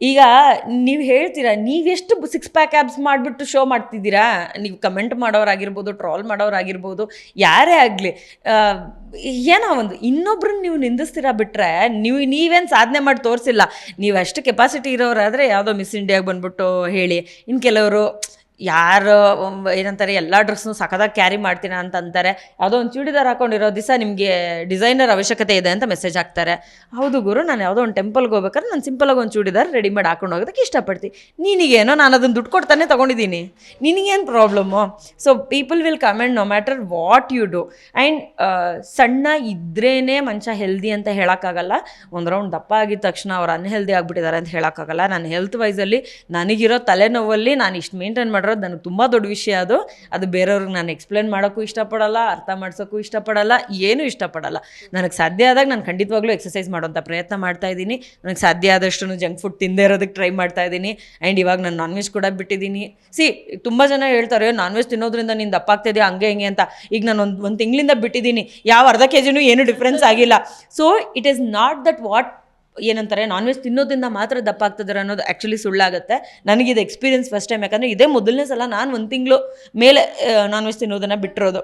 ಈಗ ನೀವು ಹೇಳ್ತೀರಾ, ನೀವೆಷ್ಟು ಸಿಕ್ಸ್ ಪ್ಯಾಕ್ ಆ್ಯಬ್ಸ್ ಮಾಡಿಬಿಟ್ಟು ಶೋ ಮಾಡ್ತಿದ್ದೀರಾ? ನೀವು ಕಮೆಂಟ್ ಮಾಡೋರಾಗಿರ್ಬೋದು, ಟ್ರಾಲ್ ಮಾಡೋರಾಗಿರ್ಬೋದು, ಯಾರೇ ಆಗಲಿ, ಏನೋ ಒಂದು ಇನ್ನೊಬ್ರನ್ನ ನೀವು ನಿಂದಿಸ್ತೀರಾ ಬಿಟ್ಟರೆ ನೀವೇನು ಸಾಧನೆ ಮಾಡಿ ತೋರಿಸಿಲ್ಲ. ನೀವು ಅಷ್ಟು ಕೆಪಾಸಿಟಿ ಇರೋರಾದರೆ ಯಾವುದೋ ಮಿಸ್ ಇಂಡಿಯಾಗೆ ಬಂದ್ಬಿಟ್ಟು ಹೇಳಿ. ಇನ್ನು ಕೆಲವರು ಯಾರು ಏನಂತಾರೆ, ಎಲ್ಲ ಡ್ರೆಸ್ನು ಸಖತ್ತಾಗಿ ಕ್ಯಾರಿ ಮಾಡ್ತೀನ ಅಂತ ಅಂತಾರೆ. ಯಾವುದೋ ಒಂದು ಚೂಡಿದಾರ್ ಹಾಕೊಂಡಿರೋ ದಿವಸ ನಿಮಗೆ ಡಿಸೈನರ್ ಅವಶ್ಯಕತೆ ಇದೆ ಅಂತ ಮೆಸೇಜ್ ಹಾಕ್ತಾರೆ. ಹೌದು ಗುರು, ನಾನು ಯಾವುದೋ ಒಂದು ಟೆಂಪಲ್ಗೆ ಹೋಗ್ಬೇಕಾದ್ರೆ ನಾನು ಸಿಂಪಲಾಗಿ ಒಂದು ಚೂಡಿದಾರ್ ರೆಡಿಮೇಡ್ ಹಾಕೊಂಡು ಹೋಗೋದಕ್ಕೆ ಇಷ್ಟಪಡ್ತೀನಿ. ನಿನಗೇನೋ, ನಾನು ಅದನ್ನು ದುಡ್ಡು ಕೊಡ್ತಾನೆ ತೊಗೊಂಡಿದ್ದೀನಿ, ನಿನಗೇನು problem? So people will comment no matter what you do. And ಸಣ್ಣ ಇದ್ರೇ ಮನುಷ್ಯ ಹೆಲ್ದಿ ಅಂತ ಹೇಳೋಕ್ಕಾಗಲ್ಲ. ಒಂದು ರೌಂಡ್ ದಪ್ಪ ಆಗಿದ ತಕ್ಷಣ ಅವ್ರು ಅನ್ಹೆಲ್ದಿ ಆಗಿಬಿಟ್ಟಿದ್ದಾರೆ ಅಂತ ಹೇಳೋಕ್ಕಾಗಲ್ಲ. ನಾನು ಹೆಲ್ತ್ ವೈಸಲ್ಲಿ ನನಗಿರೋ ತಲೆನೋವಲ್ಲಿ ನಾನು ಇಷ್ಟು ಮೇಂಟೈನ್ ಮಾಡಿರೋದು ನನಗೆ ತುಂಬ ದೊಡ್ಡ ವಿಷಯ. ಅದು ಬೇರೆಯವ್ರಿಗೆ ನಾನು ಎಕ್ಸ್ಪ್ಲೇನ್ ಮಾಡೋಕ್ಕೂ ಇಷ್ಟಪಡಲ್ಲ, ಅರ್ಥ ಮಾಡ್ಸೋಕ್ಕೂ ಇಷ್ಟಪಡಲ್ಲ, ಏನೂ ಇಷ್ಟಪಡಲ್ಲ. ನನಗೆ ಸಾಧ್ಯ ಆದಾಗ ನಾನು ಖಂಡಿತವಾಗ್ಲೂ ಎಕ್ಸಸೈಸ್ ಮಾಡೋಂಥ ಪ್ರಯತ್ನ ಮಾಡ್ತಾಯಿದ್ದೀನಿ. ನನಗೆ ಸಾಧ್ಯ ಆದಷ್ಟು ಜಂಕ್ ಫುಡ್ ತಿಂದೇ ಇರೋದಕ್ಕೆ ಟ್ರೈ ಮಾಡ್ತಾಯಿದ್ದೀನಿ. ಆ್ಯಂಡ್ ಇವಾಗ ನಾನು ನಾನ್ ವೆಜ್ ಕೂಡ ಬಿಟ್ಟಿದ್ದೀನಿ. ತುಂಬ ಜನ ಹೇಳ್ತಾರೆ, ನಾನ್ ವೆಜ್ ತಿನ್ನೋದ್ರಿಂದ ನೀನು ದಪ್ಪ ಆಗ್ತಿದೆಯಾ ಹಂಗೆ ಹಿಂಗೆ ಅಂತ. ಈಗ ನಾನು ಒಂದು ತಿಂಗಳಿಂದ ಬಿಟ್ಟಿದ್ದೀನಿ, ಯಾವ ಅರ್ಧ ಕೆಜಿನೂ ಏನೂ ಡಿಫ್ರೆನ್ಸ್ ಆಗಿಲ್ಲ. So it is not that what ಏನಂತಾರೆ ನಾನ್ ವೆಜ್ ತಿನ್ನೋದ್ರಿಂದ ಮಾತ್ರ ದಪ್ಪ ಆಗ್ತಿದ್ದಾರೆ ಅನ್ನೋದು ಆ್ಯಕ್ಚುಲಿ ಸುಳ್ಳಾಗುತ್ತೆ. ನನಗಿದು ಎಕ್ಸ್ಪೀರಿಯನ್ಸ್ ಫಸ್ಟ್ ಟೈಮ್. ಯಾಕಂದರೆ ಇದೇ ಮೊದಲನೇ ಸಲ ನಾನು 1 ತಿಂಗಳು ಮೇಲೆ ನಾನ್ ವೆಜ್ ತಿನ್ನೋದನ್ನು ಬಿಟ್ಟಿರೋದು.